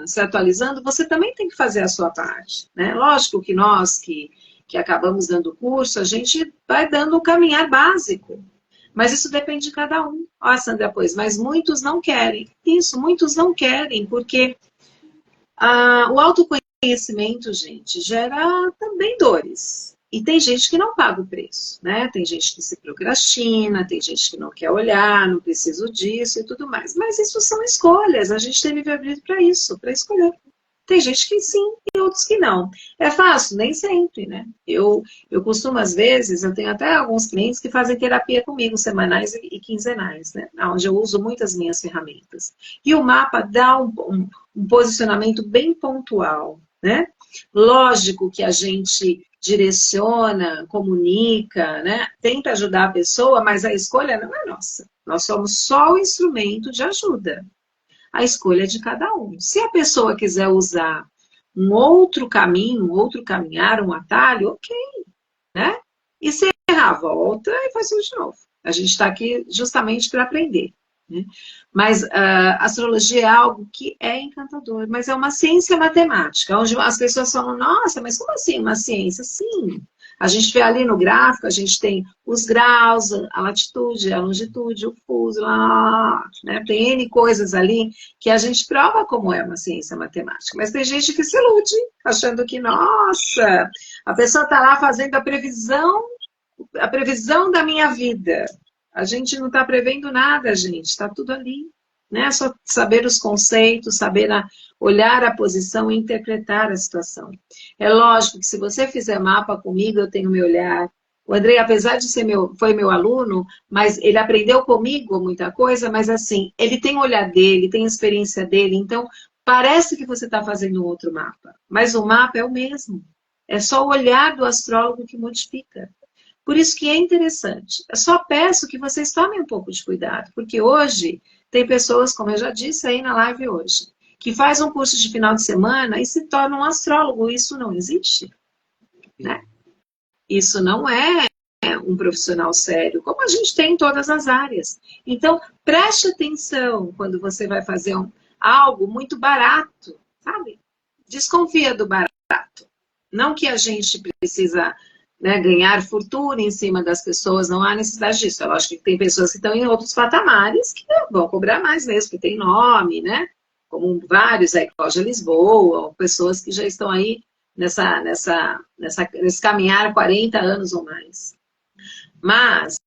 se atualizando, você também tem que fazer a sua parte, né? Lógico que nós que acabamos dando curso, a gente vai dando o caminhar básico, mas isso depende de cada um. Ó, Sandra, pois, mas muitos não querem. Isso, muitos não querem, porque o autoconhecimento, gente, gera também dores. E tem gente que não paga o preço, né? Tem gente que se procrastina, tem gente que não quer olhar, não preciso disso e tudo mais. Mas isso são escolhas, a gente tem livre-arbítrio para isso, para escolher. Tem gente que sim e outros que não. É fácil? Nem sempre, né? Eu costumo, às vezes, eu tenho até alguns clientes que fazem terapia comigo, semanais e quinzenais, né? Onde eu uso muitas minhas ferramentas. E o mapa dá um posicionamento bem pontual, né? Lógico que a gente direciona, comunica, né? Tenta ajudar a pessoa, mas a escolha não é nossa. Nós somos só o instrumento de ajuda. A escolha é de cada um. Se a pessoa quiser usar um outro caminho, um outro caminhar, um atalho, ok, né? E se errar, volta e faz tudo de novo. A gente está aqui justamente para aprender, né? Mas a astrologia é algo que é encantador, mas é uma ciência matemática, onde as pessoas falam, nossa, mas como assim uma ciência? Sim, a gente vê ali no gráfico, a gente tem os graus, a latitude, a longitude, o fuso, lá, né? Tem N coisas ali que a gente prova como é uma ciência matemática. Mas tem gente que se ilude, achando que, nossa, a pessoa está lá fazendo a previsão da minha vida. A gente não está prevendo nada, gente, está tudo ali. Né? Só saber os conceitos, saber olhar a posição e interpretar a situação. É lógico que se você fizer mapa comigo, eu tenho meu olhar. O Andrei, apesar de ser foi meu aluno, mas ele aprendeu comigo muita coisa, mas assim, ele tem o olhar dele, tem a experiência dele, então parece que você está fazendo um outro mapa, mas o mapa é o mesmo. É só o olhar do astrólogo que modifica. Por isso que é interessante. Eu só peço que vocês tomem um pouco de cuidado, porque hoje tem pessoas, como eu já disse aí na live hoje, que faz um curso de final de semana e se torna um astrólogo. Isso não existe, né? Isso não é um profissional sério, como a gente tem em todas as áreas. Então, preste atenção quando você vai fazer algo muito barato, sabe? Desconfia do barato. Não que a gente precisa, né, ganhar fortuna em cima das pessoas, não há necessidade disso. Eu acho que tem pessoas que estão em outros patamares que vão cobrar mais mesmo, que tem nome, né? Como vários aí, Loja Lisboa, ou pessoas que já estão aí nesse caminhar há 40 anos ou mais. Mas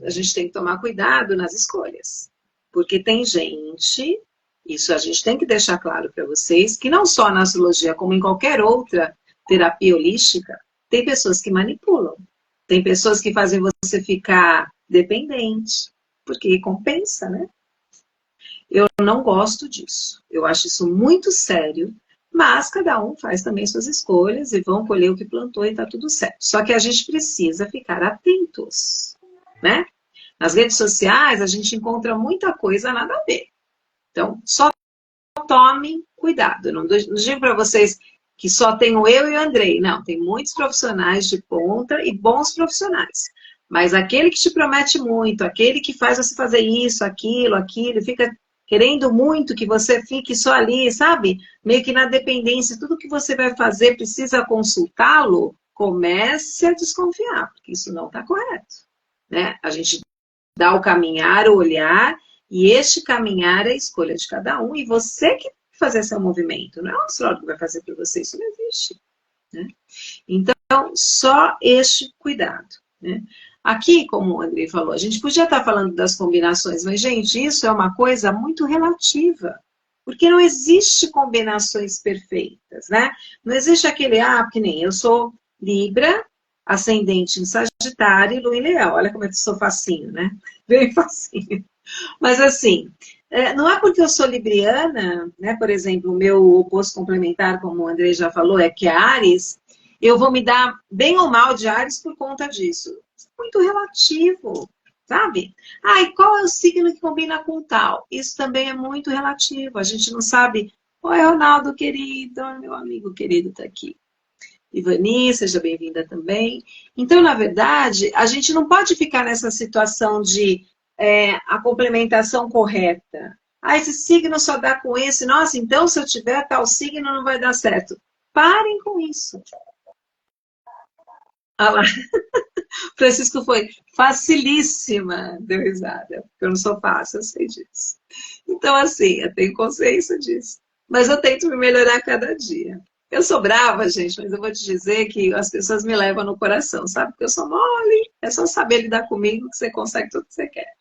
a gente tem que tomar cuidado nas escolhas, porque tem gente, isso a gente tem que deixar claro para vocês, que não só na astrologia, como em qualquer outra terapia holística, tem pessoas que manipulam, tem pessoas que fazem você ficar dependente, porque compensa, né? Eu não gosto disso, eu acho isso muito sério, mas cada um faz também suas escolhas e vão colher o que plantou e tá tudo certo. Só que a gente precisa ficar atentos, né? Nas redes sociais a gente encontra muita coisa nada a ver. Então, só tomem cuidado. Não digo para vocês que só tenho eu e o Andrei. Não, tem muitos profissionais de ponta e bons profissionais. Mas aquele que te promete muito, aquele que faz você fazer isso, aquilo, fica querendo muito que você fique só ali, sabe? Meio que na dependência, tudo que você vai fazer precisa consultá-lo, comece a desconfiar, porque isso não está correto. Né? A gente dá o caminhar, o olhar, e este caminhar é a escolha de cada um, e você que vai fazer seu movimento, não é o astrólogo que vai fazer para você, isso não existe. Né? Então, só este cuidado. Né? Aqui, como o Andrei falou, a gente podia estar falando das combinações, mas, gente, isso é uma coisa muito relativa, porque não existe combinações perfeitas, né? Não existe aquele, que nem eu sou Libra, ascendente em Sagitário e Lua em Leão. Olha como eu sou facinho, né? Bem facinho. Mas assim, não é porque eu sou libriana, né? Por exemplo, o meu oposto complementar, como o Andrei já falou, é que é Áries, eu vou me dar bem ou mal de Áries por conta disso. Isso é muito relativo, sabe? E qual é o signo que combina com tal? Isso também é muito relativo. A gente não sabe. Oi, Ronaldo, querido, meu amigo querido está aqui. Ivani, seja bem-vinda também. Então, na verdade, a gente não pode ficar nessa situação de a complementação correta. Esse signo só dá com esse. Nossa, então se eu tiver tal signo não vai dar certo. Parem com isso. Olha lá. Francisco foi facilíssima, deu risada. Porque eu não sou fácil, eu sei disso. Então, assim, eu tenho consciência disso. Mas eu tento me melhorar a cada dia. Eu sou brava, gente, mas eu vou te dizer que as pessoas me levam no coração, sabe? Porque eu sou mole, é só saber lidar comigo que você consegue tudo que você quer.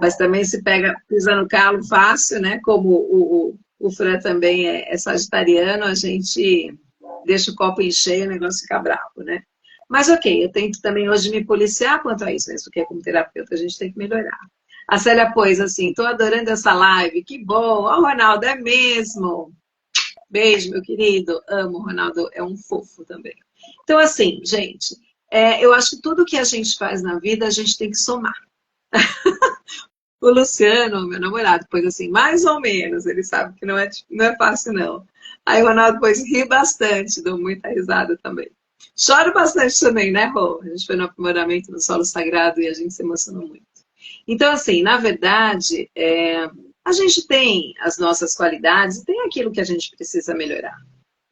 Mas também se pisa no calo fácil, né? Como o Fran também é sagitariano, a gente deixa o copo encher e o negócio fica bravo, né? Mas ok, eu tento também hoje me policiar quanto a isso, mesmo porque como terapeuta a gente tem que melhorar. A Célia pôs assim, tô adorando essa live, que bom. Ronaldo, é mesmo. Beijo, meu querido. Amo, o Ronaldo é um fofo também. Então, assim, gente, eu acho que tudo que a gente faz na vida, a gente tem que somar. O Luciano, meu namorado, pôs assim, mais ou menos, ele sabe que não é fácil, não. Aí o Ronaldo pôs, ri bastante, dou muita risada também. Choro bastante também, né, Rô? A gente foi no aprimoramento do solo sagrado e a gente se emocionou muito. Então, assim, na verdade, a gente tem as nossas qualidades e tem aquilo que a gente precisa melhorar,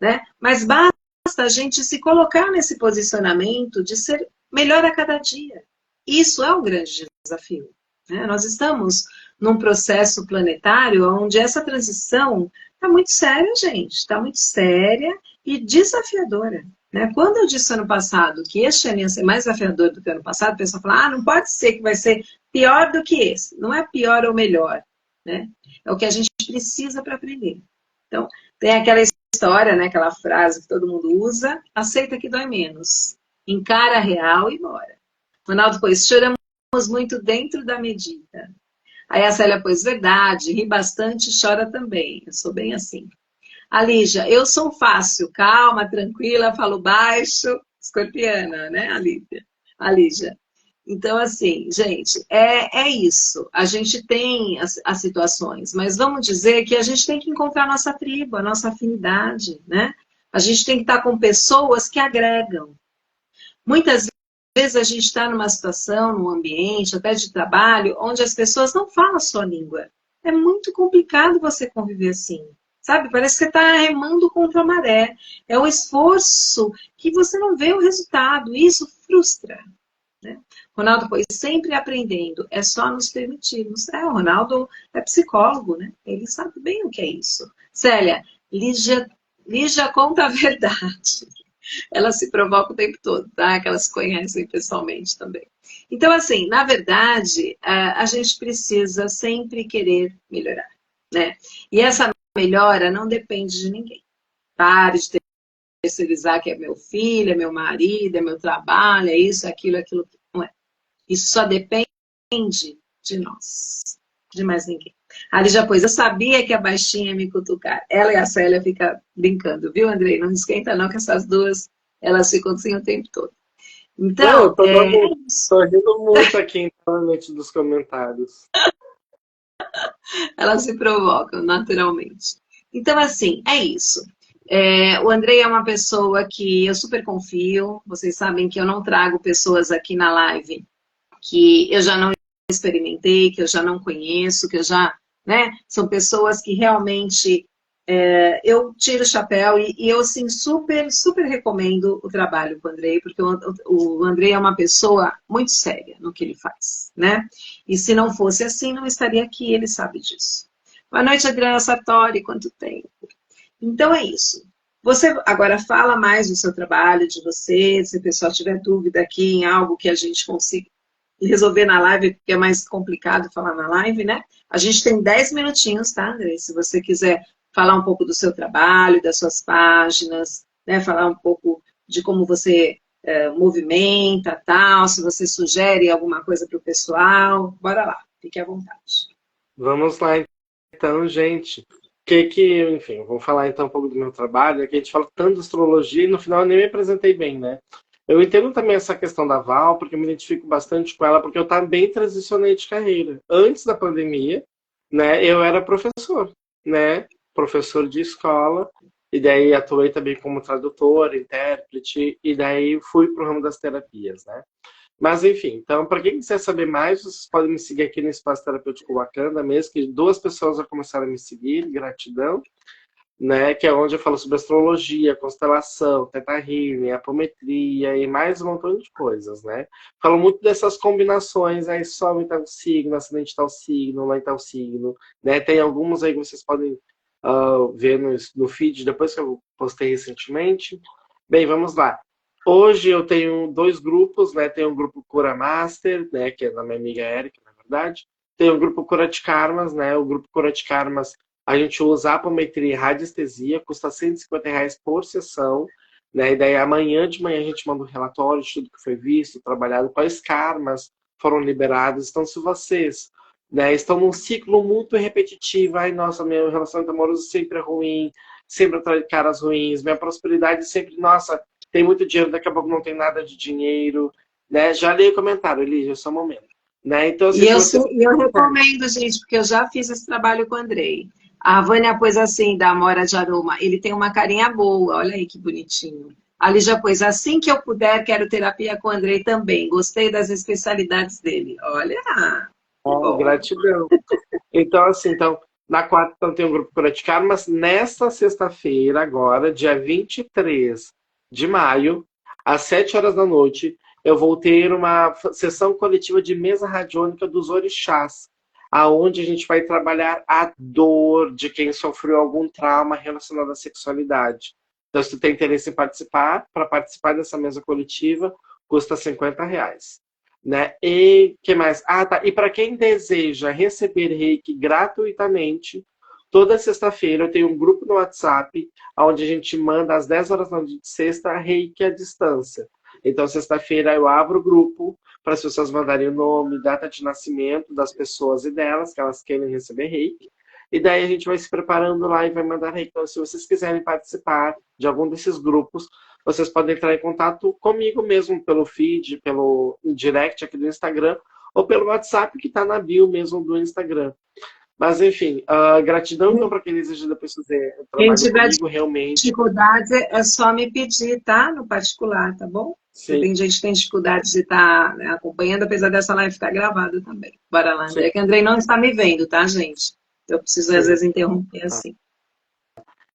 né? Mas basta a gente se colocar nesse posicionamento de ser melhor a cada dia. Isso é um grande desafio, né? Nós estamos num processo planetário onde essa transição está muito séria, gente, está muito séria e desafiadora. Né? Quando eu disse ano passado que este ano ia ser mais desafiador do que o ano passado, o pessoal fala, não pode ser que vai ser pior do que esse. Não é pior ou melhor, né? É o que a gente precisa para aprender. Então, tem aquela história, né, aquela frase que todo mundo usa, aceita que dói menos. Encara a real e bora. Ronaldo, pois choramos muito dentro da medida. Aí a Célia, pois verdade, ri bastante, chora também. Eu sou bem assim. A Lígia, eu sou fácil, calma, tranquila, falo baixo, escorpiana, né, a Lígia. Então, assim, gente, é isso. A gente tem as situações, mas vamos dizer que a gente tem que encontrar a nossa tribo, a nossa afinidade, né? A gente tem que estar com pessoas que agregam. Muitas vezes a gente está numa situação, num ambiente, até de trabalho, onde as pessoas não falam a sua língua. É muito complicado você conviver assim. Sabe? Parece que você está remando contra a maré. É um esforço que você não vê o resultado. E isso frustra. Né? Ronaldo, pois sempre aprendendo. É só nos permitirmos. O Ronaldo é psicólogo, né? Ele sabe bem o que é isso. Célia, Lígia conta a verdade. Ela se provoca o tempo todo, tá? Que elas se conhecem pessoalmente também. Então, assim, na verdade, a gente precisa sempre querer melhorar, né? E essa melhora não depende de ninguém. Pare de terceirizar que é meu filho, é meu marido, é meu trabalho, é isso, é aquilo, não é. Isso só depende de nós, de mais ninguém. Ali já pôs, eu sabia que a baixinha ia me cutucar. Ela e a Célia ficam brincando, viu, Andrei? Não esquenta não, que essas duas, elas ficam assim o tempo todo. Não, eu Então, tô rindo muito aqui internamente dos comentários. elas se provocam naturalmente. Então, assim, é isso. O Andrei é uma pessoa que eu super confio. Vocês sabem que eu não trago pessoas aqui na live que eu já não experimentei, que eu já não conheço, que eu já, né? São pessoas que realmente eu tiro o chapéu e eu, assim, super, super recomendo o trabalho com o Andrei, porque o Andrei é uma pessoa muito séria no que ele faz, né? E se não fosse assim, não estaria aqui, ele sabe disso. Boa noite, Adriana Sartori, quanto tempo? Então é isso. Você agora fala mais do seu trabalho, de você, se o pessoal tiver dúvida aqui em algo que a gente consiga resolver na live, porque é mais complicado falar na live, né? A gente tem 10 minutinhos, tá, André? Se você quiser falar um pouco do seu trabalho, das suas páginas, né? Falar um pouco de como você movimenta, tal, se você sugere alguma coisa para o pessoal, bora lá, fique à vontade. Vamos lá, então, gente. Enfim, eu vou falar então um pouco do meu trabalho, que a gente fala tanto de astrologia e no final eu nem me apresentei bem, né? Eu entendo também essa questão da Val, porque eu me identifico bastante com ela, porque eu também transicionei de carreira. Antes da pandemia, né, eu era professor, né? Professor de escola, e daí atuei também como tradutor, intérprete, e daí fui para o ramo das terapias, né? Mas enfim, então, para quem quiser saber mais, vocês podem me seguir aqui no Espaço Terapêutico Wakanda, mesmo que 2 pessoas já começaram a me seguir, gratidão, né? Que é onde eu falo sobre astrologia, constelação, teta healing, apometria e mais um montão de coisas, né? Falo muito dessas combinações, aí sol em tal signo, acidente em tal signo, lá em tal signo, né? Tem alguns aí que vocês podem ver no feed, depois que eu postei recentemente. Bem, vamos lá. Hoje eu tenho 2 grupos, né? Tem o grupo Cura Master, né? Que é da minha amiga Erika, na verdade. Tem o grupo Cura de Karmas, né? O grupo Cura de Karmas, a gente usa apometria e radiestesia, custa R$ 150 por sessão, né? E daí amanhã de manhã a gente manda um relatório de tudo que foi visto, trabalhado, quais karmas foram liberados. Então, se vocês, né, estão num ciclo muito repetitivo, ai, nossa, meu relacionamento amoroso sempre é ruim, sempre atrai caras ruins, minha prosperidade sempre, nossa, tem muito dinheiro, daqui a pouco não tem nada de dinheiro, né? Já li o comentário, Elisa, esse é o momento. Né? Então, assim, Eu recomendo, gente, porque eu já fiz esse trabalho com o Andrei. A Vânia pôs assim, da Amora de Aroma, ele tem uma carinha boa, olha aí que bonitinho. Ali já pôs, assim que eu puder, quero terapia com o Andrei também. Gostei das especialidades dele. Olha, Bom, Gratidão. Então, assim, então, na quarta então, tem um grupo Cura de Karma, mas nesta sexta-feira, agora, dia 23 de maio, às 7 horas da noite, eu vou ter uma sessão coletiva de mesa radiônica dos orixás, aonde a gente vai trabalhar a dor de quem sofreu algum trauma relacionado à sexualidade. Então, se tu tem interesse em participar, para participar dessa mesa coletiva, custa R$ 50. Né? E que mais? Ah, tá. E para quem deseja receber Reiki gratuitamente, toda sexta-feira eu tenho um grupo no WhatsApp onde a gente manda às 10 horas da noite de sexta Reiki à distância. Então, sexta-feira eu abro o grupo para as pessoas mandarem o nome, data de nascimento das pessoas e delas, que elas querem receber Reiki. E daí a gente vai se preparando lá e vai mandar Reiki. Então, se vocês quiserem participar de algum desses grupos, vocês podem entrar em contato comigo mesmo pelo feed, pelo direct aqui do Instagram, ou pelo WhatsApp que está na bio mesmo do Instagram. Mas, enfim, gratidão então para quem deseja depois fazer quem trabalho tiver comigo, realmente. dificuldade é só me pedir, tá? No particular, tá bom? Porque Sim, tem gente que tem dificuldade de estar, né, acompanhando, apesar dessa live ficar gravada também. Bora lá, sim, André. Que Andrei não está me vendo, tá, gente? Eu preciso, às sim. vezes, interromper Tá. assim.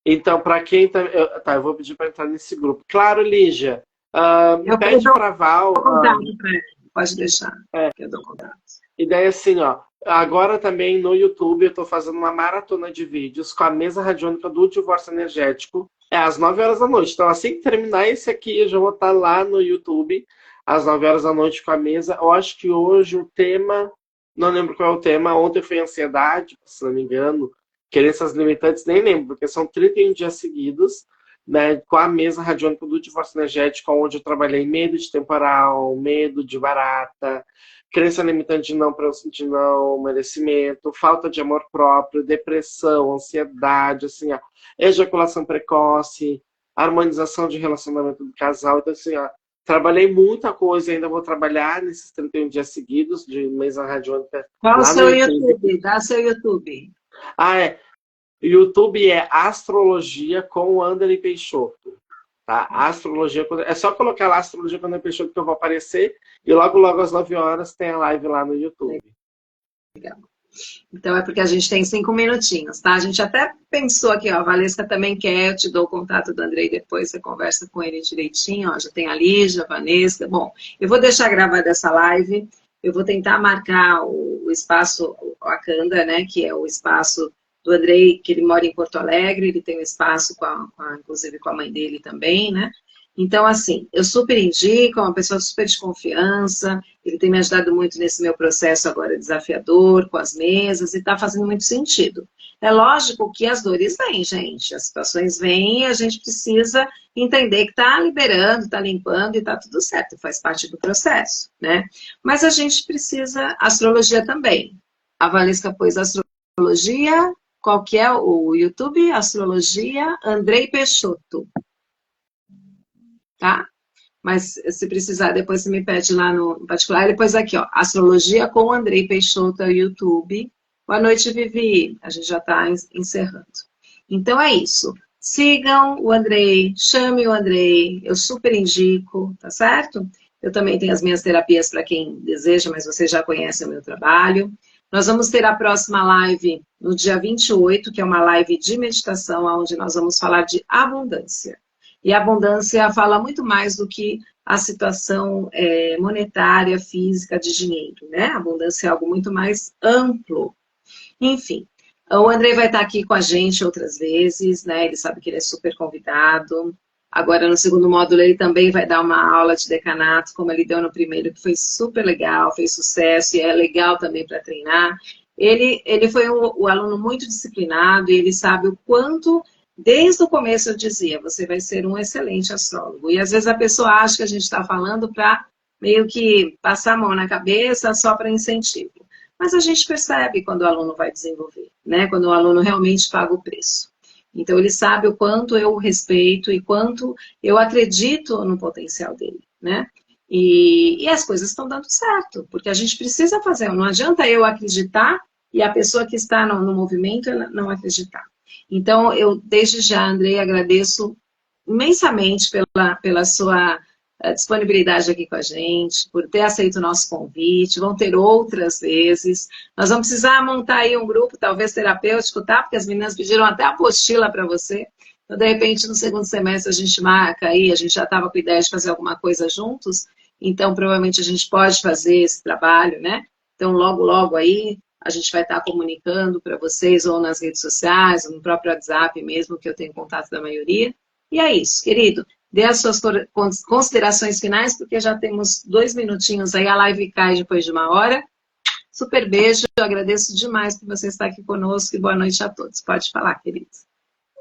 Então, para quem tá, eu vou pedir para entrar nesse grupo. Claro, Lígia, Eu pede dou para Val. contato para ele. Pode deixar, É, que eu dou contato. e daí assim, ó, agora também no YouTube eu estou fazendo uma maratona de vídeos com a mesa radiônica do divórcio energético. É às 9 horas da noite. Então, assim que terminar esse aqui, eu já vou estar lá no YouTube às 9 horas da noite com a mesa. Eu acho que hoje o tema, não lembro qual é o tema, ontem foi ansiedade, se não me engano, crenças limitantes, nem lembro, porque são 31 dias seguidos, né, com a mesa radiônica do divórcio energético, onde eu trabalhei medo de temporal, medo de barata, crença limitante de não merecimento, falta de amor próprio, depressão, ansiedade, assim, ó, ejaculação precoce, harmonização de relacionamento do casal. Então, assim, ó, trabalhei muita coisa, ainda vou trabalhar nesses 31 dias seguidos de mesa radiônica Qual o lá no seu YouTube. YouTube? Dá seu YouTube. Ah, é. YouTube é Astrologia com o Andrei Peixoto. Tá? Astrologia. É só colocar lá Astrologia com o Andrei Peixoto que eu vou aparecer. E logo, logo às 9 horas tem a live lá no YouTube. Legal. Então é porque a gente tem 5 minutinhos, tá? A gente até pensou aqui, ó, a Valesca também quer, eu te dou o contato do Andrei depois, você conversa com ele direitinho, ó, já tem a Lígia, a Vanessa. Bom, eu vou deixar gravada essa live, eu vou tentar marcar o espaço, o Akanda, né, que é o espaço do Andrei, que ele mora em Porto Alegre, ele tem um espaço inclusive com a mãe dele também, né? Então, assim, eu super indico, é uma pessoa super de confiança, ele tem me ajudado muito nesse meu processo agora desafiador, com as mesas, e está fazendo muito sentido. É lógico que as dores vêm, gente, as situações vêm e a gente precisa entender que está liberando, está limpando e está tudo certo, faz parte do processo, né? Mas a gente precisa, astrologia também. A Valesca pôs astrologia, qual que é o YouTube? Astrologia Andrei Peixoto, tá? Mas se precisar, depois você me pede lá no particular. Depois aqui, ó, Astrologia com Andrei Peixoto, é o YouTube. Boa noite, Vivi. A gente já está encerrando. Então é isso. Sigam o Andrei, chame o Andrei, eu super indico, tá certo? Eu também tenho as minhas terapias para quem deseja, mas você já conhece o meu trabalho. Nós vamos ter a próxima live no dia 28, que é uma live de meditação, onde nós vamos falar de abundância. E a abundância fala muito mais do que a situação monetária, física, de dinheiro, né? A abundância é algo muito mais amplo. Enfim, o Andrei vai estar aqui com a gente outras vezes, né? Ele sabe que ele é super convidado. Agora, no segundo módulo, ele também vai dar uma aula de decanato, como ele deu no primeiro, que foi super legal, fez sucesso e é legal também para treinar. Ele foi um aluno muito disciplinado e ele sabe o quanto. Desde o começo eu dizia, você vai ser um excelente astrólogo. E às vezes a pessoa acha que a gente está falando para meio que passar a mão na cabeça só para incentivo. Mas a gente percebe quando o aluno vai desenvolver, né? Quando o aluno realmente paga o preço. Então ele sabe o quanto eu respeito e quanto eu acredito no potencial dele, né? E as coisas estão dando certo, porque a gente precisa fazer. Não adianta eu acreditar e a pessoa que está no movimento não acreditar. Então, eu, desde já, Andrei, agradeço imensamente pela sua disponibilidade aqui com a gente, por ter aceito o nosso convite. Vão ter outras vezes. Nós vamos precisar montar aí um grupo, talvez terapêutico, tá? Porque as meninas pediram até apostila para você. Então, de repente, no segundo semestre a gente marca aí, a gente já estava com a ideia de fazer alguma coisa juntos, então provavelmente a gente pode fazer esse trabalho, né? Então, logo, logo aí, a gente vai estar comunicando para vocês, ou nas redes sociais, ou no próprio WhatsApp mesmo, que eu tenho contato da maioria. E é isso, querido. Dê as suas considerações finais, porque já temos 2 minutinhos aí, a live cai depois de 1 hora. Super beijo, eu agradeço demais por você estar aqui conosco e boa noite a todos. Pode falar, querido.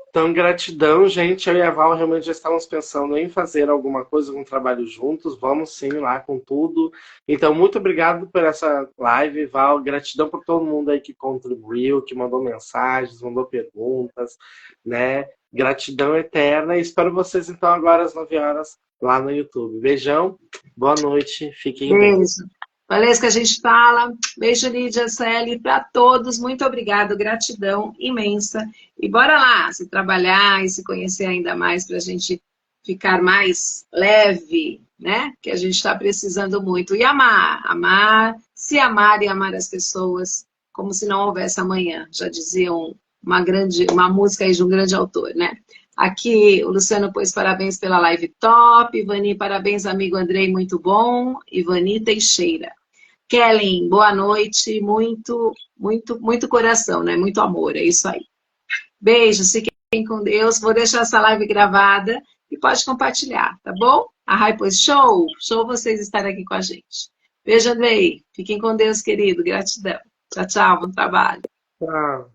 Então, gratidão, gente. Eu e a Val realmente já estávamos pensando em fazer alguma coisa, um trabalho juntos. Vamos sim lá com tudo. Então, muito obrigado por essa live, Val. Gratidão por todo mundo aí que contribuiu, que mandou mensagens, mandou perguntas, né? Gratidão eterna. E espero vocês, então, agora às 9 horas lá no YouTube. Beijão, boa noite, fiquem bem. Beijo. Valesca, a gente fala. Beijo, Lídia, Celi, para todos. Muito obrigado, gratidão imensa. E bora lá, se trabalhar e se conhecer ainda mais para a gente ficar mais leve, né? Que a gente está precisando muito. E amar, se amar e amar as pessoas como se não houvesse amanhã. Já dizia uma música aí de um grande autor, né? Aqui o Luciano pôs parabéns pela live top. Ivani, parabéns, amigo Andrei, muito bom. Ivani Teixeira. Kellen, boa noite. Muito, muito, muito coração, né? Muito amor, é isso aí. Beijos, fiquem com Deus. Vou deixar essa live gravada e pode compartilhar, tá bom? A Rai pôs show vocês estarem aqui com a gente. Beijo, Andrei. Fiquem com Deus, querido. Gratidão. Tchau, tchau. Bom trabalho. Tchau.